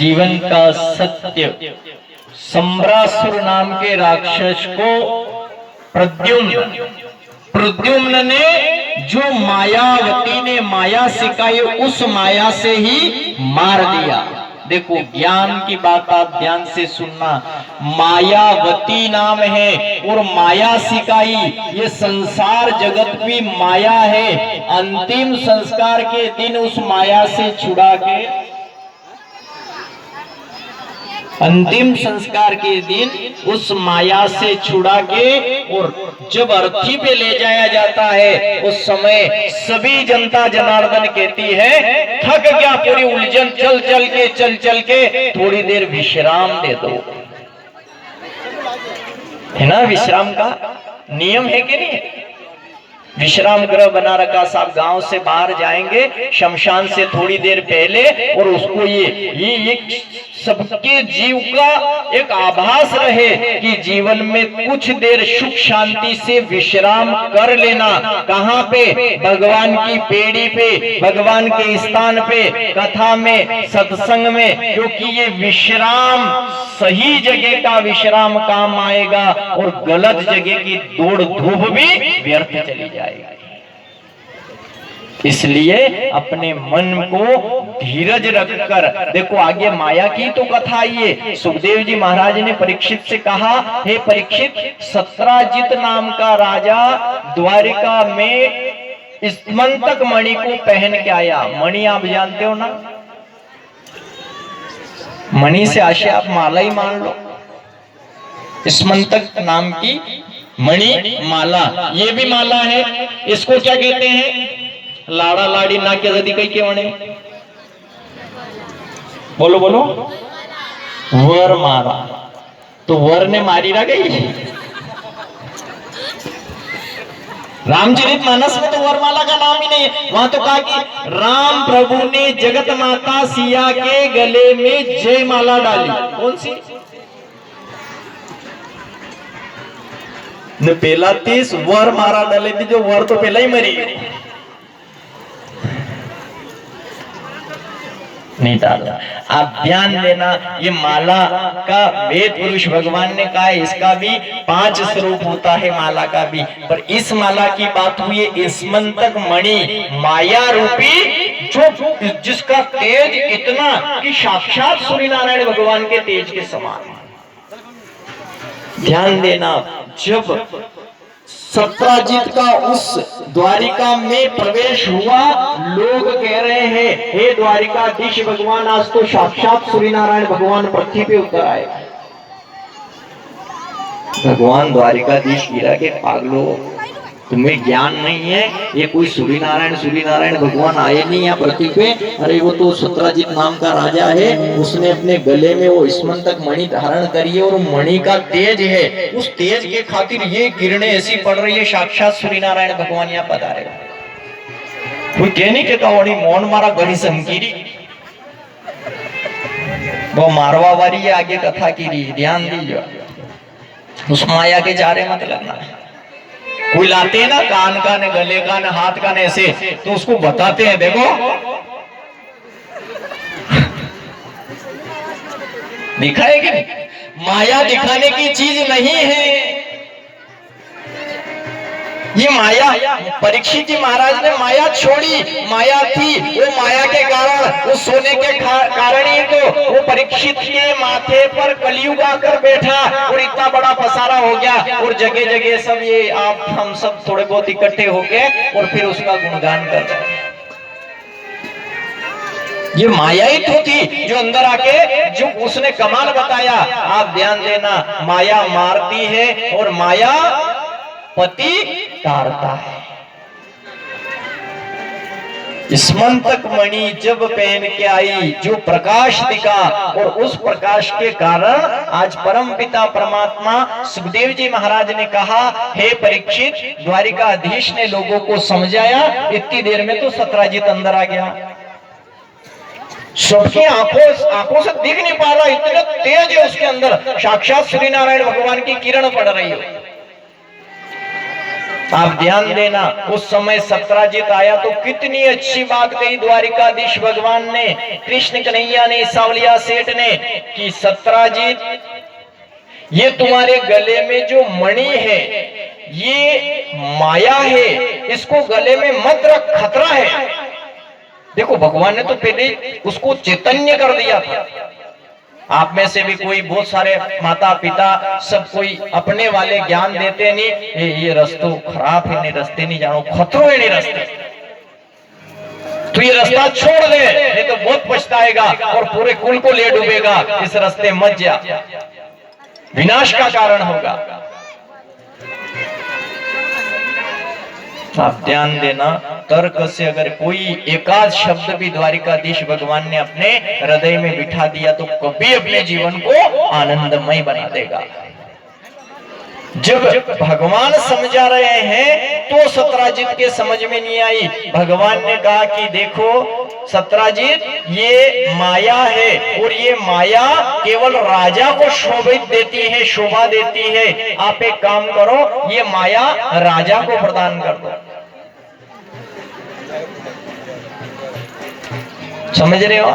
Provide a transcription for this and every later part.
जीवन का सत्य सम्रासुर नाम के राक्षस को प्रद्युम्न ने जो मायावती ने माया सिखाई उस माया से ही मार दिया। देखो ज्ञान की बात आप ध्यान से सुनना। मायावती नाम है और माया सिखाई, ये संसार जगत भी माया है। अंतिम संस्कार के दिन उस माया से छुड़ा के, अंतिम संस्कार के दिन उस माया से छुड़ा के और जब अर्थी पे ले जाया जाता है उस समय सभी जनता जनार्दन कहती है थक गया पूरी उलझन, चल चल के थोड़ी देर विश्राम दे दो। है ना, विश्राम का नियम है कि नहीं? विश्राम गृह बना रखा। साहब गांव से बाहर जाएंगे शमशान से थोड़ी देर पहले और उसको ये सबके जीव का एक आभास रहे कि जीवन में कुछ देर सुख शांति से विश्राम कर लेना। कहाँ पे? भगवान की पेड़ी पे, भगवान के स्थान पे, कथा में, सत्संग में, क्योंकि ये विश्राम सही जगह का विश्राम काम आएगा और गलत जगह की दौड़ धूप भी व्यर्थ चली जाएगी। इसलिए अपने मन को धीरज रखकर देखो। आगे माया की तो कथा आई है। सुखदेव जी महाराज ने परीक्षित से कहा, हे परीक्षित, सत्राजित नाम का राजा द्वारिका में स्मंतक मणि को पहन के आया। मणि आप जानते हो ना, मणि से आशय आप माला ही मान लो। स्मंतक नाम की मणि माला, ये भी माला है। इसको क्या कहते हैं? लाड़ा लाड़ी ना क्या जदी कई के वणे, बोलो बोलो, वर मारा। तो वर ने मारी ना गई। रामचरितमानस में तो वरमाला का नाम ही नहीं है। वहां तो कहा कि राम प्रभु ने जगत माता सिया के गले में जय माला डाली। कौन सी? ने पहला 30 वर मारा डाले थी, जो वर तो पहला ही मरी गई, नहीं डाला। आप ध्यान देना, ये माला का वेद पुरुष भगवान ने कहा है, इसका भी 5 स्वरूप होता है माला का भी। पर इस माला की बात हुई है स्मंतक मणि, माया रूपी, जो जिसका तेज इतना कि साक्षात सूर्य नारायण भगवान के तेज के समान। ध्यान देना, जब सत्राजित का उस द्वारिका में प्रवेश हुआ, लोग कह रहे हैं हे द्वारिकाधीश भगवान, आज तो साक्षात सूर्य नारायण भगवान पृथ्वी पे उतर आए। भगवान द्वारिकाधीश गिरा के पागलो, तुम्हें ज्ञान नहीं है, ये कोई सूर्य नारायण भगवान आए नहीं यहाँ पृथ्वी पे। अरे वो तो सत्राजित नाम का राजा है, उसने अपने गले में वो स्मंतक मणि धारण करी है और मणि का तेज है, उस तेज के खातिर ये किरणें ऐसी पड़ रही है, साक्षात सूर्य नारायण भगवान यहाँ पधारे। कोई कह नहीं कहता वही मौन मारा गणी संकीरी, वो मारवा वाली आगे कथा की रही। ध्यान दीजिए, उस माया के जा रहे मत लगना। कोई लाते हैं ना कान का ने, गले का ने, हाथ का ने, ऐसे तो उसको बताते हैं देखो दिखाए कि नहीं? माया दिखाने की चीज नहीं है ये माया। परीक्षित जी महाराज ने माया छोड़ी, माया थी, वो माया के कारण, वो सोने के कारण ही तो वो परीक्षित के माथे पर कलयुग आकर बैठा और इतना बड़ा पसारा हो गया और जगह जगह सब ये आप हम सब थोड़े बहुत इकट्ठे हो गए और फिर उसका गुणगान कर रहे हैं। ये माया ही तो थी जो अंदर आके जो उसने कमाल बताया। आप ध्यान देना, माया मारती है और माया पति तारता है। स्मंतक मणि जब पहन के आई, जो प्रकाश दिखा, और उस प्रकाश के कारण आज परम पिता परमात्मा सुखदेव जी महाराज ने कहा, हे परीक्षित, द्वारिकाधीश ने लोगों को समझाया, इतनी देर में तो सत्राजित अंदर आ गया। सबकी आंखों से दिख नहीं पा रहा, इतना तेज है उसके अंदर, साक्षात श्री नारायण भगवान की किरण पड़ रही है। आप ध्यान देना, उस समय सत्राजित आया तो कितनी अच्छी बात कही द्वारिकाधीश भगवान ने, कृष्ण कन्हैया ने, सावलिया सेठ ने, कि सत्राजित ये तुम्हारे गले में जो मणि है ये माया है, इसको गले में मत रख, खतरा है। देखो भगवान ने तो पहले उसको चैतन्य कर दिया था। आप में से भी कोई, बहुत सारे माता पिता सब कोई अपने वाले ज्ञान देते नहीं, ये रास्ता खराब है, नहीं रास्ते नहीं जानो, खतरो है नहीं रास्ते, तो ये रास्ता छोड़ दे, नहीं तो बहुत पछताएगा और पूरे कुल को ले डूबेगा, इस रास्ते मत जा, विनाश का कारण होगा। आप ध्यान देना, तर्क से अगर कोई एकाध शब्द भी द्वारिकाधीश भगवान ने अपने हृदय में बिठा दिया तो कभी अपने जीवन को आनंदमय बना देगा। जब भगवान समझा रहे हैं तो सत्राजित के समझ में नहीं आई। भगवान ने कहा कि देखो सत्राजित, ये माया है और ये माया केवल राजा को शोभित देती है, शोभा देती है। आप एक काम करो, ये माया राजा को प्रदान कर दो। समझ रहे हो?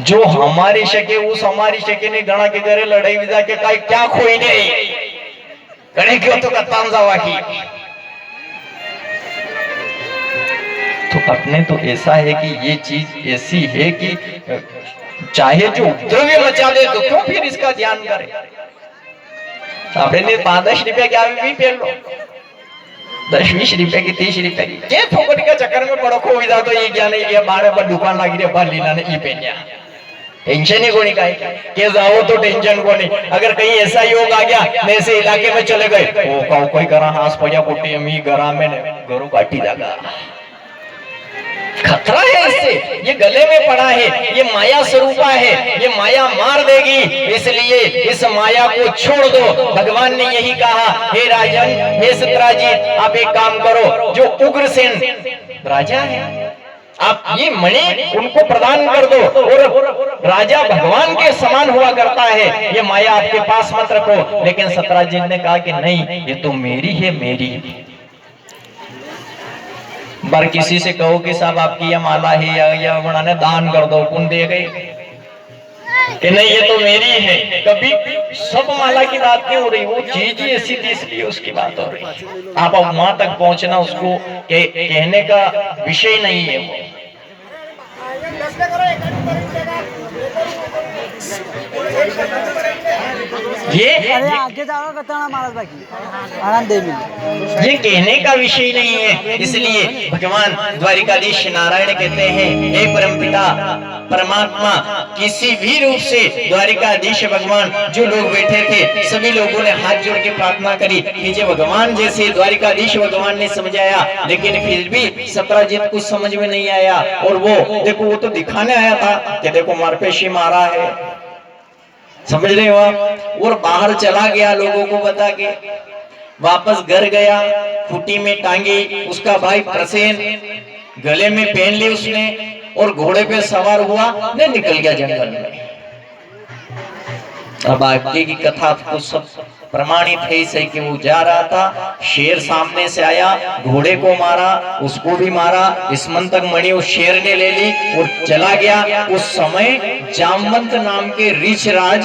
जो हमारी शके उस हमारी शके ने गणा के घरे लड़ाई विजा के काय क्या खोई नहीं गणे क्यों तो कतान जावा की। तो अपने तो ऐसा है कि ये चीज ऐसी है कि चाहे जो उपद्रव्य मचा दे तो क्यों फिर इसका ध्यान करें। आपने 5-10 रुपया क्या भी पहन लो, 10-20 रुपए की, 30 रुपए की, क्या फोकट के चक्कर में पड़ो खो जा तो ये क्या नहीं, ये बारे पर दुकान लगी रे बाल लीला ने ये पहनिया, टेंशन ही कोनी का के जाओ तो टेंशन को नहीं। अगर कहीं ऐसा योग आ गया, ऐसे इलाके में चले गए, ओ कोई करा हास पजा पोटी अमी गरा में घरों काटी जागा, खतरा है इससे। ये गले में पड़ा है, ये माया स्वरूपा है, ये माया मार देगी, इसलिए इस माया को छोड़ दो। भगवान ने यही कहा, हे राजन, हे सत्राजित, आप एक काम करो, जो उग्रसेन राजा है आप ये मणि उनको प्रदान कर दो, और राजा भगवान के समान हुआ करता है, ये माया आपके पास मत रखो। लेकिन सत्राजित ने कहा कि नहीं, ये तो मेरी है, मेरी। बार किसी से कहो कि साहब आपकी यह माला है या बनाने दान कर दो, पुण्य दे गए कि नहीं ये तो मेरी है। कभी सब माला की बात नहीं हो रही, वो चीज ही ऐसी थी इसलिए उसकी बात हो रही। आप अब वहां तक पहुंचना उसको कहने का विषय नहीं है वो। ये आगे जाओ ये कहने का विषय नहीं है। इसलिए भगवान द्वारिकाधीश नारायण कहते हैं, हे परमपिता परमात्मा, किसी भी रूप से द्वारिकाधीश भगवान, जो लोग बैठे थे सभी लोगों ने हाथ जोड़ के प्रार्थना करी कि जब भगवान जैसे द्वारिकाधीश भगवान ने समझाया, लेकिन फिर भी सत्राजित कुछ समझ में नहीं आया। और वो देखो, वो तो दिखाने आया था कि देखो मारपेशी मारा है, समझ रहे हो आप। और बाहर चला गया लोगों को बता के, वापस घर गया, खूटी में टांगी, उसका भाई प्रसेन गले में पहन ली उसने, और घोड़े पे सवार हुआ ने निकल गया जंगल में। अब आगे की कथा आपको सब प्रमाणित है सही कि वो जा रहा था, शेर सामने से आया, घोड़े को मारा, उसको भी मारा, इसमंतक मणि उस शेर ने ले ली और चला गया। उस समय जामवंत नाम के ऋष राज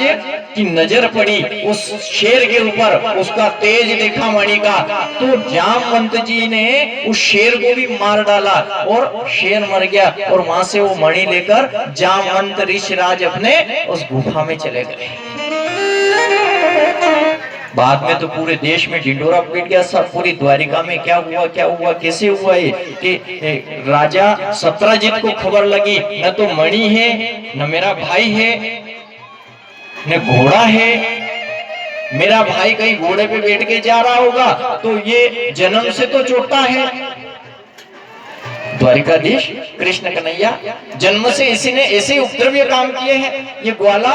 की नजर पड़ी उस शेर के ऊपर, उसका तेज देखा मणि का, तो जामवंत जी ने उस शेर को भी मार डाला और शेर मर गया। और वहां से वो मणि लेकर जामवंत ऋष राज अपने उस गुफा में चले गए। बाद में तो पूरे देश में ढिंडोरा पीट गया, सब पूरी द्वारिका में क्या हुआ कैसे हुआ है कि राजा सत्राजित को खबर लगी, न तो मणि है, न मेरा भाई है, न घोड़ा है, मेरा भाई कहीं घोड़े पे बैठ के जा रहा होगा तो ये जन्म से तो चोटा है। द्वारिकाधीश कृष्ण कन्हैया जन्म से इसी ने ऐसे उपद्रव्य काम किए हैं। ये ग्वाला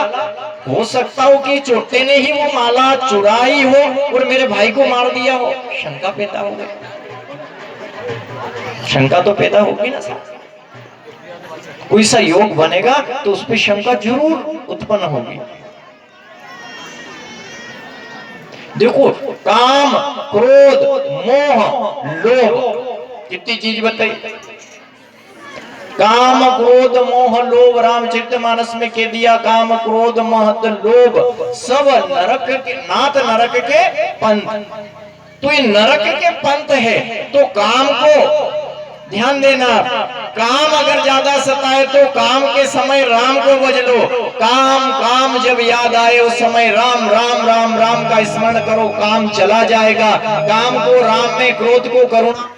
हो सकता हो कि चोटे ने ही वो माला चुराई हो और मेरे भाई को मार दिया हो। शंका पैदा हो गई, शंका तो पैदा होगी ना साहब। कोई सा योग बनेगा तो उस पर शंका जरूर उत्पन्न होगी। देखो, काम, क्रोध, मोह, लोभ, कितनी चीज बताई। काम, क्रोध, मोह, लोभ, रामचरितमानस में कह दिया काम, क्रोध, मोह, लोभ सब नरक के नाथ, नरक के पंथ। तो ये नरक के पंथ है, तो काम को ध्यान देना। काम अगर ज्यादा सताए तो काम के समय राम को भज लो। काम काम जब याद आए उस समय राम राम राम राम का स्मरण करो, काम चला जाएगा। काम को राम में, क्रोध को करुणा